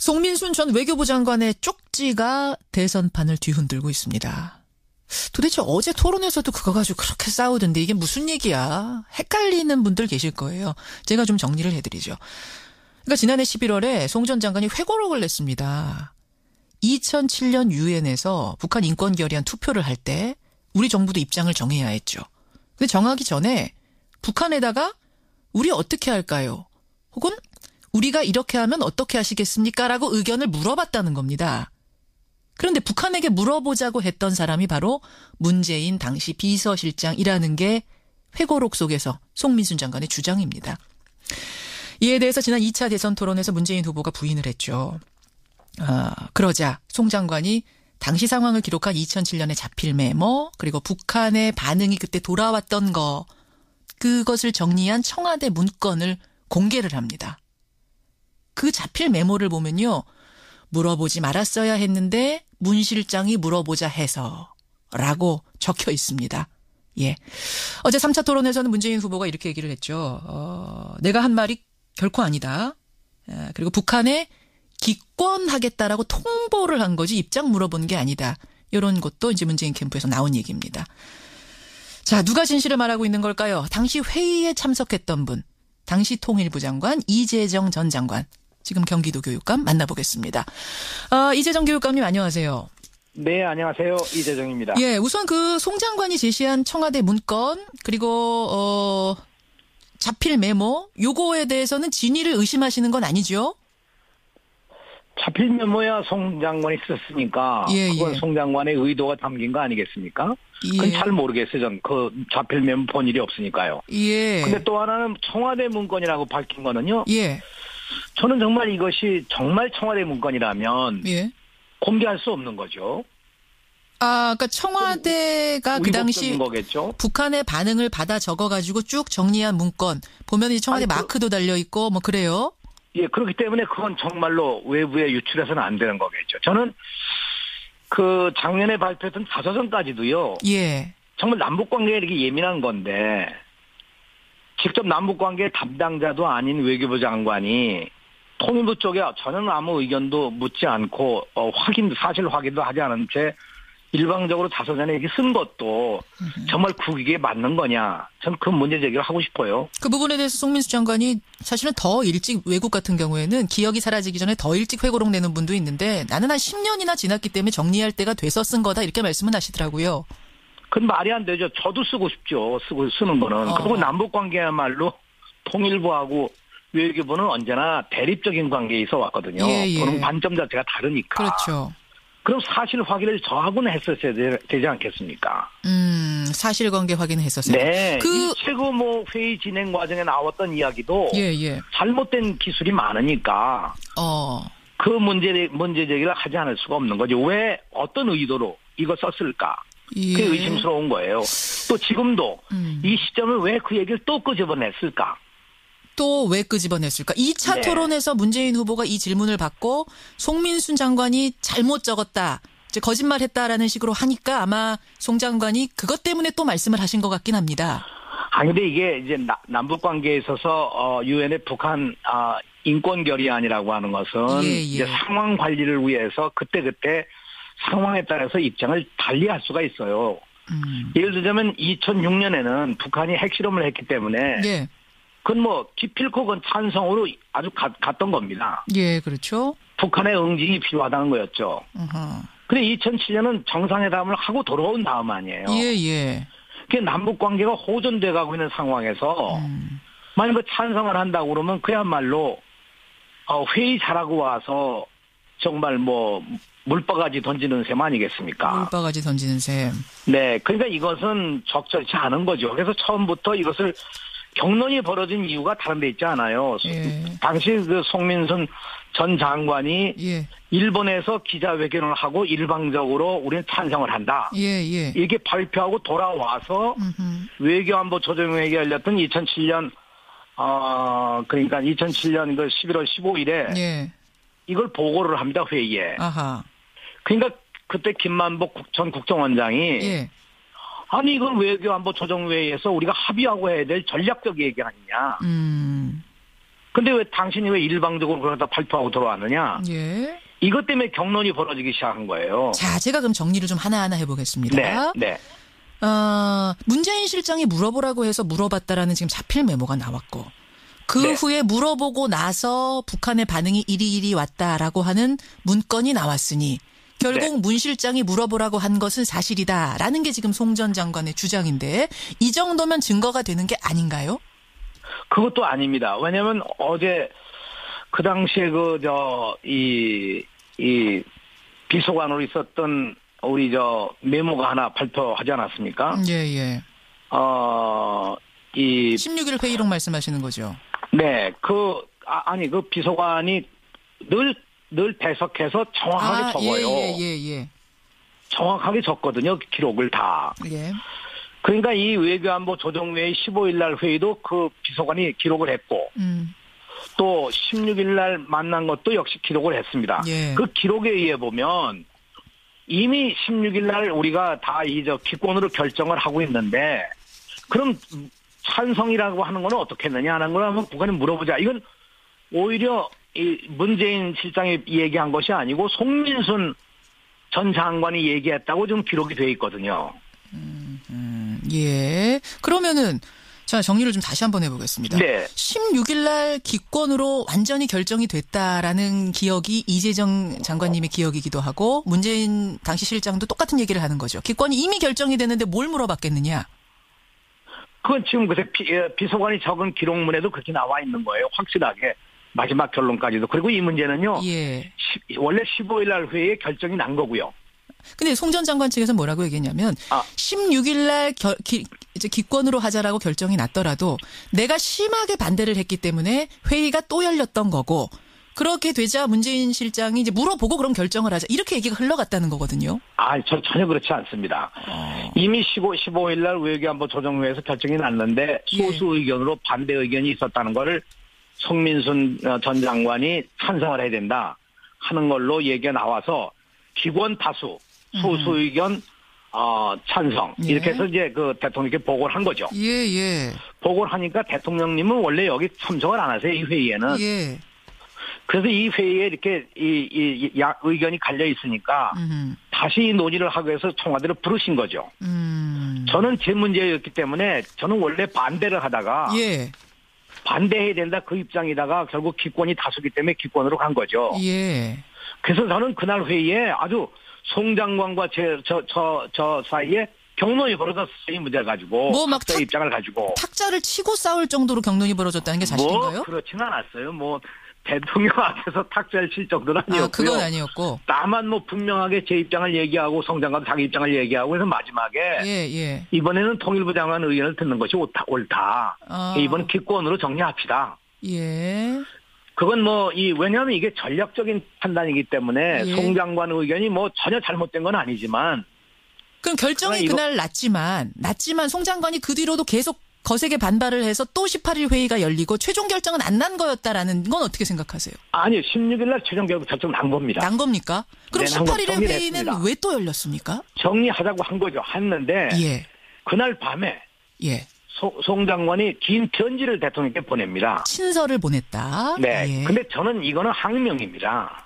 송민순 전 외교부 장관의 쪽지가 대선판을 뒤흔들고 있습니다. 도대체 어제 토론에서도 그거 가지고 그렇게 싸우던데 이게 무슨 얘기야? 헷갈리는 분들 계실 거예요. 제가 좀 정리를 해드리죠. 그러니까 지난해 11월에 송 전 장관이 회고록을 냈습니다. 2007년 유엔에서 북한 인권 결의안 투표를 할 때 우리 정부도 입장을 정해야 했죠. 근데 정하기 전에 북한에다가 우리 어떻게 할까요? 혹은 우리가 이렇게 하면 어떻게 하시겠습니까? 라고 의견을 물어봤다는 겁니다. 그런데 북한에게 물어보자고 했던 사람이 바로 문재인 당시 비서실장이라는 게 회고록 속에서 송민순 장관의 주장입니다. 이에 대해서 지난 2차 대선 토론에서 문재인 후보가 부인을 했죠. 그러자 송 장관이 당시 상황을 기록한 2007년의 자필 메모 그리고 북한의 반응이 그때 돌아왔던 거 그것을 정리한 청와대 문건을 공개를 합니다. 그 자필 메모를 보면요. 물어보지 말았어야 했는데 문 실장이 물어보자 해서 라고 적혀 있습니다. 예. 어제 3차 토론에서는 문재인 후보가 이렇게 얘기를 했죠. 내가 한 말이 결코 아니다. 그리고 북한에 기권하겠다라고 통보를 한 거지 입장 물어본 게 아니다. 이런 것도 이제 문재인 캠프에서 나온 얘기입니다. 자, 누가 진실을 말하고 있는 걸까요? 당시 회의에 참석했던 분. 당시 통일부 장관 이재정 전 장관. 지금 경기도 교육감 만나보겠습니다. 이재정 교육감님 안녕하세요. 네, 안녕하세요. 이재정입니다. 예, 우선 그 송 장관이 제시한 청와대 문건 그리고 자필 메모 요거에 대해서는 진위를 의심하시는 건 아니죠? 자필 메모야 송 장관이 썼으니까 그건 송 장관의 의도가 담긴 거 아니겠습니까? 그건 잘 모르겠어요. 전 그 자필 메모 본 일이 없으니까요. 예. 근데 또 하나는 청와대 문건이라고 밝힌 거는요. 예. 저는 정말 이것이 정말 청와대 문건이라면 공개할 수 없는 거죠. 그러니까 청와대가 그 당시 거겠죠? 북한의 반응을 받아 적어가지고 쭉 정리한 문건 보면 이 청와대 마크도 달려 있고 뭐 그래요? 예, 그렇기 때문에 그건 정말로 외부에 유출해서는 안 되는 거겠죠. 저는 그 작년에 발표했던 자서전까지도요. 예. 정말 남북 관계에 이렇게 예민한 건데 직접 남북 관계 담당자도 아닌 외교부 장관이 통일부 쪽에 전혀 아무 의견도 묻지 않고 사실 확인도 하지 않은 채 일방적으로 자서전에 이렇게 쓴 것도 정말 국익에 맞는 거냐. 전 그 문제 제기를 하고 싶어요. 그 부분에 대해서 송민수 장관이 사실은 더 일찍 외국 같은 경우에는 기억이 사라지기 전에 더 일찍 회고록 내는 분도 있는데 나는 한 10년이나 지났기 때문에 정리할 때가 돼서 쓴 거다 이렇게 말씀은 하시더라고요. 그건 말이 안 되죠. 저도 쓰고 싶죠. 쓰는 거는. 그리고 남북 관계야말로 통일부하고 외교부는 언제나 대립적인 관계에 있어 왔거든요. 그런 관점 자체가 다르니까. 그렇죠. 그럼 사실 확인을 저하고는 했었어야 되지 않겠습니까? 사실관계 확인했었어요. 네. 이 최고 회의 진행 과정에 나왔던 이야기도 잘못된 기술이 많으니까 그 문제 제기를 하지 않을 수가 없는 거죠. 왜 어떤 의도로 이거 썼을까? 그게 의심스러운 거예요. 또 지금도 이 시점을 왜 그 얘기를 또 끄집어냈을까? 또 왜 끄집어냈을까? 2차 토론에서 문재인 후보가 이 질문을 받고 송민순 장관이 잘못 적었다. 이제 거짓말했다라는 식으로 하니까 아마 송 장관이 그것 때문에 또 말씀을 하신 것 같긴 합니다. 근데 이게 이제 남북 관계에 있어서 유엔의 북한 인권 결의안이라고 하는 것은 이제 상황 관리를 위해서 그때그때 상황에 따라서 입장을 달리할 수가 있어요. 예를 들자면 2006년에는 북한이 핵실험을 했기 때문에 그건 기필코 그건 찬성으로 아주 갔던 겁니다. 예, 그렇죠. 북한의 응징이 필요하다는 거였죠. 근데 2007년은 정상회담을 하고 돌아온 다음 아니에요. 그 남북 관계가 호전돼 가고 있는 상황에서 만약 그 찬성을 한다고 그러면 그야말로 회의 잘하고 와서 정말 물바가지 던지는 셈 아니겠습니까? 물바가지 던지는 셈. 네, 그러니까 이것은 적절치 않은 거죠. 그래서 처음부터 이것을 격론이 벌어진 이유가 다른 데 있지 않아요. 당시 그 송민순 전 장관이 일본에서 기자회견을 하고 일방적으로 우리는 찬성을 한다. 이렇게 발표하고 돌아와서 외교안보 조정회의가 열렸던 2007년 그러니까 2007년 그 11월 15일에 이걸 보고를 합니다. 회의에. 그러니까 그때 김만복 전 국정원장이 아니 이걸 외교안보 조정회의에서 우리가 합의하고 해야 될 전략적 얘기 아니냐. 근데 왜 당신이 왜 일방적으로 그러다 발표하고 들어왔느냐? 예. 이것 때문에 경론이 벌어지기 시작한 거예요. 자, 제가 그럼 정리를 좀 하나하나 해보겠습니다. 네. 문재인 실장이 물어보라고 해서 물어봤다라는 지금 자필 메모가 나왔고, 그 후에 물어보고 나서 북한의 반응이 이리 왔다라고 하는 문건이 나왔으니 결국 문 실장이 물어보라고 한 것은 사실이다라는 게 지금 송 전 장관의 주장인데, 이 정도면 증거가 되는 게 아닌가요? 그것도 아닙니다. 왜냐면 어제 그 당시에 이 비서관으로 있었던 우리 메모가 하나 발표하지 않았습니까? 예. 이 16일 회의록 말씀하시는 거죠? 네, 그 비서관이 늘 배석해서 정확하게 적어요. 예. 정확하게 적거든요, 기록을 다. 예. 그러니까 이 외교안보 조정회의 15일 날 회의도 그 비서관이 기록을 했고, 또 16일 날 만난 것도 역시 기록을 했습니다. 예. 그 기록에 의해 보면 이미 16일 날 우리가 다 기권으로 결정을 하고 있는데, 그럼 찬성이라고 하는 거는 어떻게 했느냐 하는 걸 한번 북한에 물어보자. 이건 오히려 이 문재인 실장이 얘기한 것이 아니고 송민순 전 장관이 얘기했다고 좀 기록이 돼 있거든요. 예. 그러면은 자, 정리를 좀 다시 한번 해보겠습니다. 네. 16일 날 기권으로 완전히 결정이 됐다라는 기억이 이재정 장관님의 기억이기도 하고, 문재인 당시 실장도 똑같은 얘기를 하는 거죠. 기권이 이미 결정이 됐는데 뭘 물어봤겠느냐? 그건 지금 비서관이 적은 기록문에도 그렇게 나와 있는 거예요. 확실하게. 마지막 결론까지도. 그리고 이 문제는요. 예. 원래 15일 날 회의에 결정이 난 거고요. 근데 송 전 장관 측에서 뭐라고 얘기했냐면 16일 날 이제 기권으로 하자라고 결정이 났더라도 내가 심하게 반대를 했기 때문에 회의가 또 열렸던 거고, 그렇게 되자 문재인 실장이 이제 물어보고 그럼 결정을 하자, 이렇게 얘기가 흘러갔다는 거거든요. 전혀 그렇지 않습니다. 이미 15일 날 외교안보 조정회에서 결정이 났는데 소수 의견으로 반대 의견이 있었다는 거를 송민순 전 장관이 찬성을 해야 된다 하는 걸로 얘기가 나와서 기권 다수, 소수 의견 찬성, 이렇게 해서 이제 그 대통령께 보고를 한 거죠. 예. 보고를 하니까 대통령님은 원래 여기 참석을 안 하세요, 이 회의에는. 예. 그래서 이 회의에 이렇게 의견이 갈려 있으니까 다시 이 논의를 하기 위해서 청와대를 부르신 거죠. 저는 제 문제였기 때문에 저는 원래 반대를 하다가 반대해야 된다 그 입장이다가 결국 기권이 다수기 때문에 기권으로 간 거죠. 예. 그래서 저는 그날 회의에 아주 송 장관과 저 사이에 경론이 벌어졌어요. 이 문제를 가지고. 막 입장을 가지고. 탁자를 치고 싸울 정도로 경론이 벌어졌다는 게 사실인가요? 그렇지는 않았어요. 대통령 앞에서 탁자를 칠 정도는 아니었고요. 그건 아니었고. 다만 분명하게 제 입장을 얘기하고 송 장관도 자기 입장을 얘기하고 해서 마지막에 이번에는 통일부 장관 의견을 듣는 것이 옳다. 이번은 기권으로 정리합시다. 예. 그건 왜냐하면 이게 전략적인 판단이기 때문에 송 장관 의견이 전혀 잘못된 건 아니지만. 그럼 결정이 그날 났지만 송 장관이 그 뒤로도 계속 거세게 반발을 해서 또 18일 회의가 열리고 최종 결정은 안 난 거였다라는 건 어떻게 생각하세요? 아니요. 16일 날 최종 결정 난 겁니다. 난 겁니까? 그럼 18일의 회의는 왜 또 열렸습니까? 정리하자고 한 거죠. 했는데 그날 밤에 송 장관이 긴 편지를 대통령께 보냅니다. 친서를 보냈다. 네. 근데 저는 이거는 항명입니다.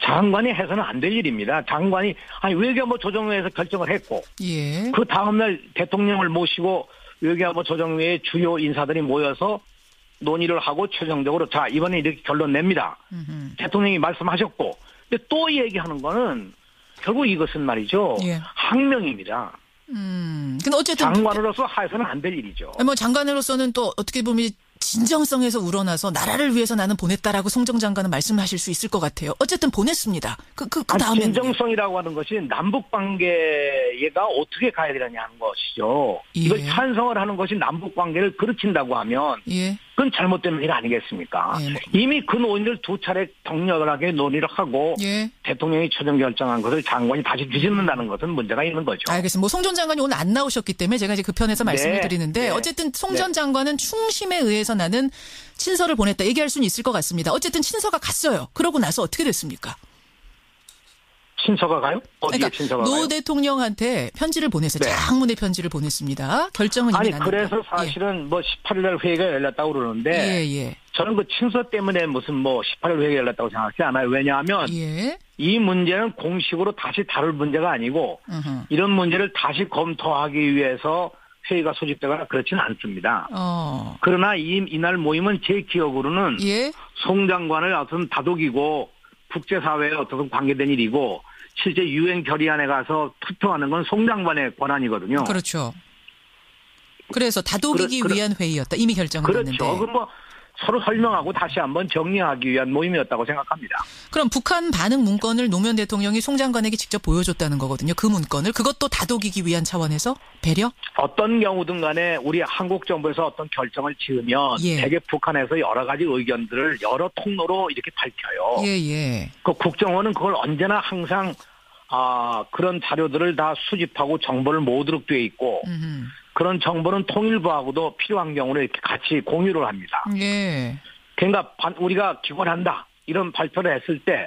장관이 해서는 안 될 일입니다. 장관이 외교안보 조정회에서 결정을 했고 그 다음날 대통령을 모시고 외교안보 조정회의 주요 인사들이 모여서 논의를 하고 최종적으로 이번에 이렇게 결론 냅니다. 대통령이 말씀하셨고, 근데 또 얘기하는 거는 결국 이것은 말이죠. 항명입니다. 근데 어쨌든 장관으로서 해서는 안 될 일이죠. 장관으로서는 또 어떻게 보면 진정성에서 우러나서 나라를 위해서 나는 보냈다라고 송 전 장관은 말씀하실 수 있을 것 같아요. 어쨌든 보냈습니다. 그 다음에 진정성이라고 하는 것이 남북 관계가 어떻게 가야 되느냐 하는 것이죠. 이걸 찬성을 하는 것이 남북 관계를 그르친다고 하면 그건 잘못된 일 아니겠습니까? 이미 그 논의를 두 차례 격렬하게 논의를 하고 대통령이 최종 결정한 것을 장관이 다시 뒤집는다는 것은 문제가 있는 거죠. 알겠습니다. 송 전 장관이 오늘 안 나오셨기 때문에 제가 이제 그 편에서 말씀을 드리는데 어쨌든 송 전 장관은 충심에 의해서 나는 친서를 보냈다 얘기할 수는 있을 것 같습니다. 어쨌든 친서가 갔어요. 그러고 나서 어떻게 됐습니까? 친서가 가요? 어디에 친서가 가요? 노 대통령한테 편지를 보냈어요. 장문의 편지를 보냈습니다. 결정은 이미 났는데. 그래서 사실은 18일 날 회의가 열렸다고 그러는데 저는 그 친서 때문에 무슨 뭐 18일 회의가 열렸다고 생각하지 않아요. 왜냐하면 예. 이 문제는 공식으로 다시 다룰 문제가 아니고 이런 문제를 다시 검토하기 위해서 회의가 소집되거나 그렇지는 않습니다. 그러나 이날 모임은 제 기억으로는 예? 송 장관의 어떤 다독이고 국제사회에 어떤 관계된 일이고 실제 유엔 결의안에 가서 투표하는 건 송 장관의 권한이거든요. 그렇죠. 그래서 다독이기 위한 회의였다. 이미 결정을 했는데. 그렇죠. 그럼 뭐 서로 설명하고 다시 한번 정리하기 위한 모임이었다고 생각합니다. 그럼 북한 반응 문건을 노무현 대통령이 송 장관에게 직접 보여줬다는 거거든요. 그 문건을. 그것도 다독이기 위한 차원에서 배려? 어떤 경우든 간에 우리 한국 정부에서 어떤 결정을 지으면 대개 북한에서 여러 가지 의견들을 여러 통로로 이렇게 밝혀요. 예. 그 국정원은 그걸 언제나 항상 그런 자료들을 다 수집하고 정보를 모으도록 돼 있고 그런 정보는 통일부하고도 필요한 경우는 이렇게 같이 공유를 합니다. 예. 그러니까 우리가 기권한다 이런 발표를 했을 때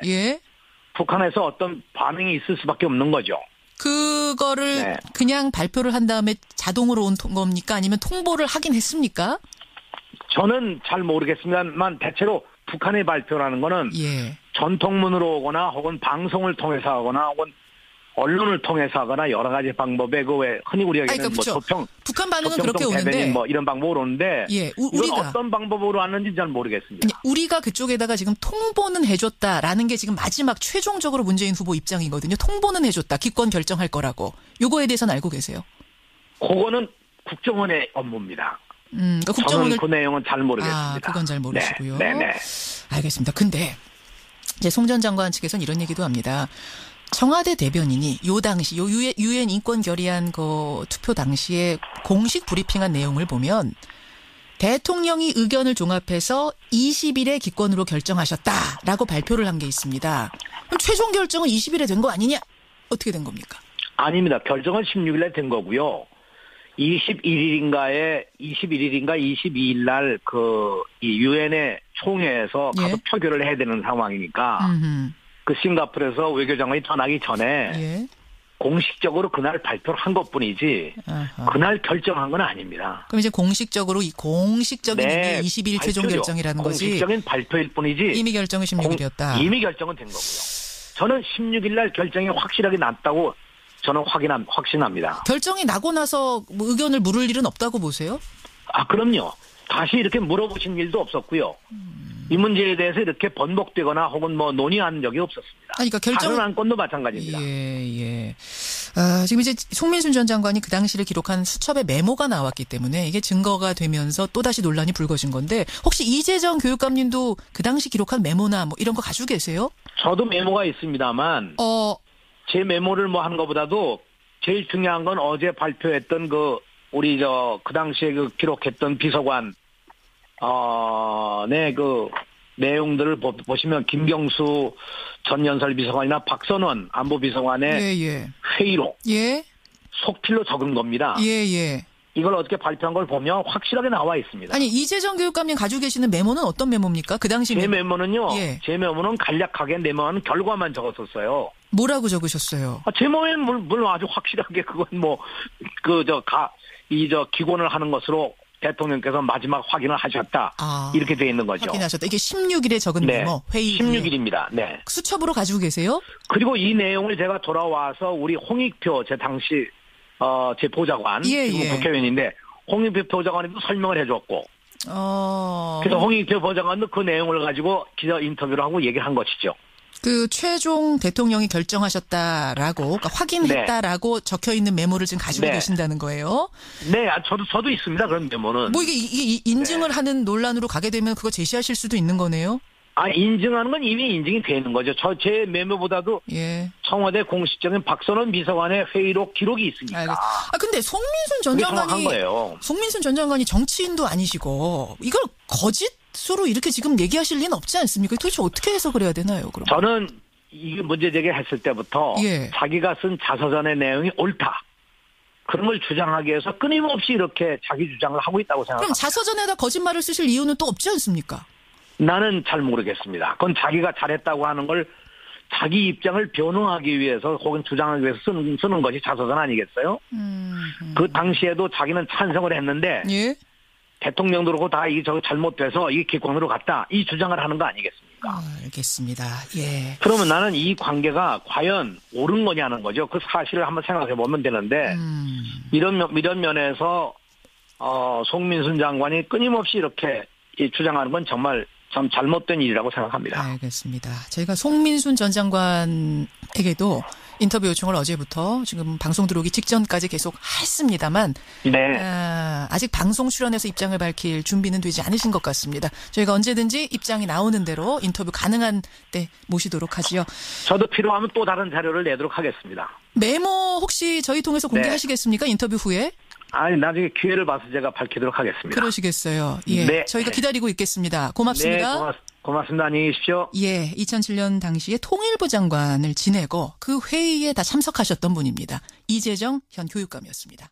북한에서 어떤 반응이 있을 수밖에 없는 거죠. 그거를 그냥 발표를 한 다음에 자동으로 온 겁니까? 아니면 통보를 하긴 했습니까? 저는 잘 모르겠습니다만 대체로 북한의 발표라는 거는 전통문으로 오거나 혹은 방송을 통해서 하거나 혹은 언론을 통해서 하거나 여러 가지 방법에 왜 흔히 우리가 얘기하는 그러니까 조평 북한 반응은 그렇게 오는데 뭐 이런 방법으로 오는데 우리가 어떤 방법으로 왔는지 잘 모르겠습니다. 아니, 우리가 그쪽에다가 지금 통보는 해줬다라는 게 지금 마지막 최종적으로 문재인 후보 입장이거든요. 통보는 해줬다. 기권 결정할 거라고. 요거에 대해서는 알고 계세요? 그거는 국정원의 업무입니다. 그러니까 저는 그 내용은 잘 모르겠습니다. 그건 잘 모르시고요. 네. 알겠습니다. 근데 이제 송 전 장관 측에서는 이런 얘기도 합니다. 청와대 대변인이 요 당시 유엔 인권 결의안 그 투표 당시에 공식 브리핑한 내용을 보면 대통령이 의견을 종합해서 20일에 기권으로 결정하셨다라고 발표를 한 게 있습니다. 그럼 최종 결정은 20일에 된 거 아니냐? 어떻게 된 겁니까? 아닙니다. 결정은 16일에 된 거고요. 21일인가 22일 날 이 유엔의 총회에서 가서 표결을 해야 되는 상황이니까 그 싱가포르에서 외교장관이 떠나기 전에 공식적으로 그날 발표를 한 것뿐이지 그날 결정한 건 아닙니다. 그럼 이제 공식적으로 이 공식적인 20일 최종 결정이라는 거지. 공식적인 발표일 뿐이지. 이미 결정은 16일이었다. 이미 결정은 된 거고요. 저는 16일 날 결정이 확실하게 났다고 저는 확신합니다. 결정이 나고 나서 뭐 의견을 물을 일은 없다고 보세요? 그럼요. 다시 이렇게 물어보신 일도 없었고요. 이 문제에 대해서 이렇게 번복되거나 혹은 뭐 논의한 적이 없었습니다. 그러니까 다른 안건도 마찬가지입니다. 지금 이제 송민순 전 장관이 그 당시를 기록한 수첩의 메모가 나왔기 때문에 이게 증거가 되면서 또다시 논란이 불거진 건데 혹시 이재정 교육감님도 그 당시 기록한 메모나 뭐 이런 거 가지고 계세요? 저도 메모가 있습니다만 제 메모를 뭐 하는 것보다도 제일 중요한 건 어제 발표했던 우리 그 당시에 기록했던 비서관 그 내용들을 보시면 김경수 전 연설비서관이나 박선원 안보비서관의 회의록 속필로 적은 겁니다. 이걸 어떻게 발표한 걸 보면 확실하게 나와 있습니다. 아니 이재정 교육감님 가지고 계시는 메모는 어떤 메모입니까? 그 당시 제 메모는요. 제 메모는 간략하게 메모한 결과만 적었었어요. 뭐라고 적으셨어요? 제 메모에는 물론 아주 확실하게 그건 기권을 하는 것으로 대통령께서 마지막 확인을 하셨다. 이렇게 돼 있는 거죠. 확인하셨다. 이게 16일에 적은 메모 회의 16일입니다. 네. 수첩으로 가지고 계세요? 그리고 이 내용을 제가 돌아와서 우리 홍익표 제 당시 제 보좌관 지금 국회의원인데 홍익표 보좌관에도 설명을 해줬고 그래서 홍익표 보좌관도 그 내용을 가지고 기자 인터뷰를 하고 얘기를 한 것이죠. 그 최종 대통령이 결정하셨다라고 그러니까 확인했다라고 적혀 있는 메모를 지금 가지고 계신다는 거예요? 네, 저도 있습니다. 그런 메모는. 뭐 이게 인증을 하는 논란으로 가게 되면 그거 제시하실 수도 있는 거네요? 인증하는 건 이미 인증이 돼 있는 거죠. 제 메모보다도 청와대 공식적인 박선원 비서관의 회의록 기록이 있으니까. 근데 송민순 전 장관이 정치인도 아니시고 이걸 거짓으로 이렇게 지금 얘기하실 리는 없지 않습니까? 도대체 어떻게 해석을 해야 되나요? 그럼? 저는 이 문제 제기했을 때부터 자기가 쓴 자서전의 내용이 옳다. 그런 걸 주장하기 위해서 끊임없이 이렇게 자기 주장을 하고 있다고 생각합니다. 그럼 자서전에다 거짓말을 쓰실 이유는 또 없지 않습니까? 나는 잘 모르겠습니다. 그건 자기가 잘했다고 하는 걸 자기 입장을 변호하기 위해서 혹은 주장하기 위해서 쓰는 것이 자서전 아니겠어요? 그 당시에도 자기는 찬성을 했는데 대통령도 그렇고 다 이게 저 잘못돼서 이게 기권으로 갔다 이 주장을 하는 거 아니겠습니까? 알겠습니다. 예. 그러면 나는 이 관계가 과연 옳은 거냐는 거죠. 그 사실을 한번 생각해 보면 되는데 이런 면에서 송민순 장관이 끊임없이 이렇게 주장하는 건 정말 참 잘못된 일이라고 생각합니다. 알겠습니다. 저희가 송민순 전 장관에게도 인터뷰 요청을 어제부터 지금 방송 들어오기 직전까지 계속 했습니다만 네. 아직 방송 출연해서 입장을 밝힐 준비는 되지 않으신 것 같습니다. 저희가 언제든지 입장이 나오는 대로 인터뷰 가능한 때 모시도록 하지요. 저도 필요하면 또 다른 자료를 내도록 하겠습니다. 메모 혹시 저희 통해서 공개하시겠습니까? 네. 인터뷰 후에? 아니 나중에 기회를 봐서 제가 밝히도록 하겠습니다. 그러시겠어요. 예, 네. 저희가 기다리고 있겠습니다. 고맙습니다. 네, 고맙습니다. 안녕히 계십시오. 예, 2007년 당시에 통일부 장관을 지내고 그 회의에 다 참석하셨던 분입니다. 이재정 현 교육감이었습니다.